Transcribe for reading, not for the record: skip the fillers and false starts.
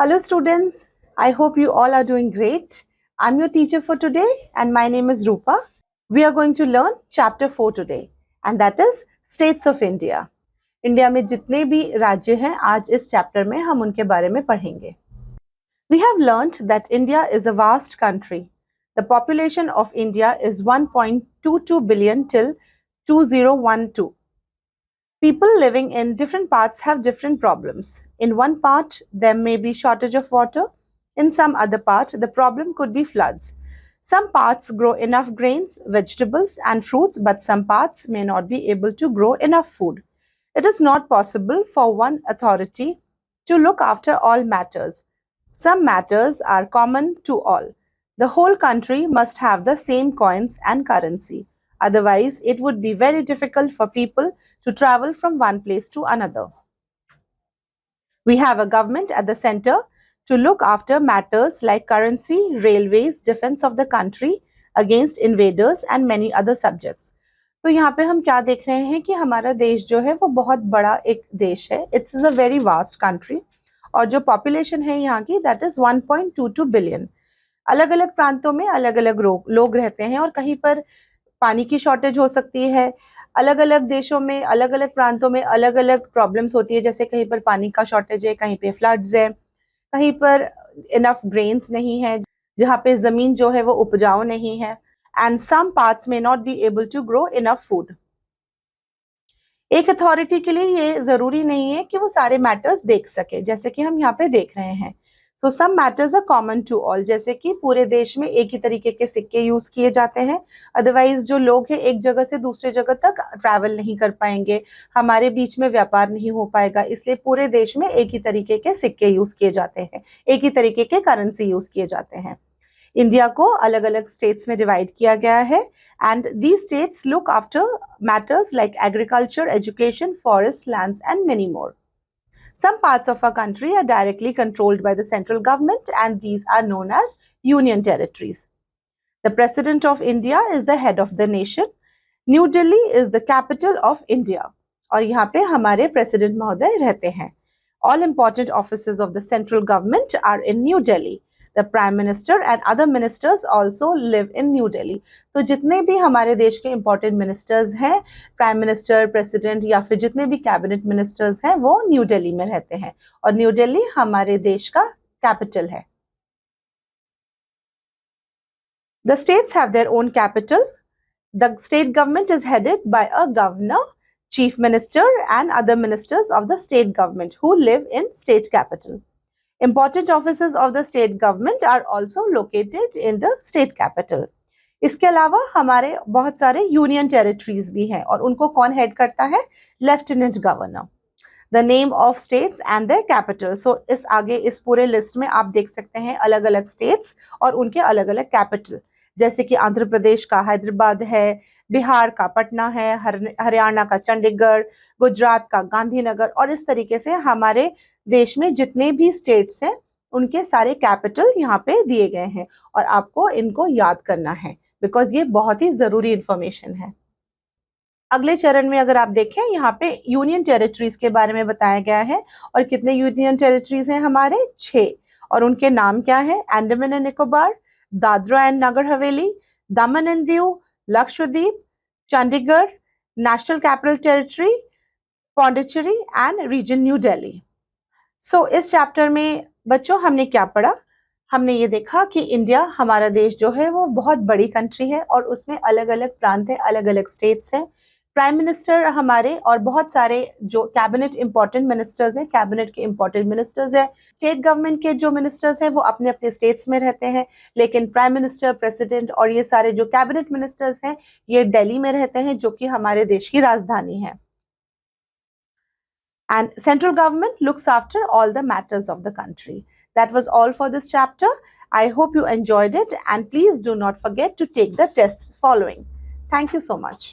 Hello students, I hope you all are doing great. I'm your teacher for today and my name is Rupa. We are going to learn chapter 4 today and that is States of India. India में जितने भी राज्य हैं आज इस chapter में हम उनके बारे में पढ़ेंगे. We have learnt that India is a vast country. The population of India is 1.22 billion till 2012. People living in different parts have different problems. In one part, there may be shortage of water. In some other part, the problem could be floods. Some parts grow enough grains, vegetables and fruits, but some parts may not be able to grow enough food. It is not possible for one authority to look after all matters. Some matters are common to all. The whole country must have the same coins and currency. Otherwise, it would be very difficult for people to travel from one place to another. We have a government at the center to look after matters like currency, railways, defense of the country against invaders and many other subjects. तो यहाँ पे हम क्या देख रहे हैं कि हमारा देश जो है वो बहुत बड़ा एक देश है. It is a very vast country और जो population है यहाँ की that is 1.22 billion. अलग अलग प्रांतों में अलग अलग लोग रहते हैं और कहीं पर पानी की शॉर्टेज हो सकती है. अलग अलग देशों में अलग अलग प्रांतों में अलग अलग प्रॉब्लम्स होती है, जैसे कहीं पर पानी का शॉर्टेज है, कहीं पे फ्लड्स है, कहीं पर इनफ ग्रेन्स नहीं है, जहाँ पे जमीन जो है वो उपजाऊ नहीं है. एंड सम पार्ट्स में not be able to grow enough food. एक अथॉरिटी के लिए ये जरूरी नहीं है कि वो सारे मैटर्स देख सके, जैसे कि हम यहाँ पे देख रहे हैं. So some matters are common to all, जैसे कि पूरे देश में एक ही तरीके के सिक्के यूज किए जाते हैं. अदरवाइज जो लोग हैं एक जगह से दूसरे जगह तक ट्रैवल नहीं कर पाएंगे, हमारे बीच में व्यापार नहीं हो पाएगा. इसलिए पूरे देश में एक ही तरीके के सिक्के यूज किए जाते हैं, एक ही तरीके के करेंसी यूज किए जाते हैं. इंडिया को अलग अलग स्टेट्स में डिवाइड किया गया है and these states look after matters like agriculture, education, forest, lands and many more. Some parts of our country are directly controlled by the central government and these are known as union territories. The President of India is the head of the nation. New Delhi is the capital of India. और यहाँ पे हमारे President महोदय रहते हैं. All important offices of the central government are in New Delhi. The Prime Minister and other ministers also live in New Delhi. तो जितने भी हमारे देश के important ministers हैं, Prime Minister, President या फिर जितने भी cabinet ministers हैं वो न्यू दिल्ली में रहते हैं और न्यू दिल्ली हमारे देश का capital है. The states have their own capital. The state government is headed by a governor, chief minister and other ministers of the state government who live in state capital. Important offices of the state government are also located in the state capital. इसके अलावा हमारे बहुत सारे union territories भी हैं और उनको कौन हेड करता है? Lieutenant governor. The name of states and their capital. So इस आगे इस पूरे लिस्ट में आप देख सकते हैं अलग अलग स्टेट्स और उनके अलग अलग कैपिटल, जैसे कि आंध्र प्रदेश का हैदराबाद है, बिहार का पटना है, हरियाणा का चंडीगढ़, गुजरात का गांधीनगर और इस तरीके से हमारे देश में जितने भी स्टेट्स हैं उनके सारे कैपिटल यहाँ पे दिए गए हैं और आपको इनको याद करना है बिकॉज ये बहुत ही जरूरी इंफॉर्मेशन है. अगले चरण में अगर आप देखें यहाँ पे यूनियन टेरिटरीज के बारे में बताया गया है और कितने यूनियन टेरिटरीज हैं हमारे? 6 और उनके नाम क्या है? Andaman and Nicobar, Dadra and Nagar Haveli, Daman and Diu, Lakshadweep, Chandigarh, national capital territory, Pondicherry and region New Delhi. So इस चैप्टर में बच्चों हमने क्या पढ़ा? हमने ये देखा कि इंडिया हमारा देश जो है वो बहुत बड़ी कंट्री है और उसमें अलग अलग प्रांत है, अलग अलग स्टेट्स हैं. प्राइम मिनिस्टर हमारे और बहुत सारे जो कैबिनेट इंपॉर्टेंट मिनिस्टर्स हैं, कैबिनेट के इंपॉर्टेंट मिनिस्टर्स हैं. स्टेट गवर्नमेंट के जो मिनिस्टर्स हैं वो अपने अपने स्टेट्स में रहते हैं, लेकिन प्राइम मिनिस्टर, प्रेसिडेंट और ये सारे जो कैबिनेट मिनिस्टर्स हैं ये दिल्ली में रहते हैं जो कि हमारे देश की राजधानी है. And central government looks after all the matters of the country. That was all for this chapter. I hope you enjoyed it and please do not forget to take the tests following. Thank you so much.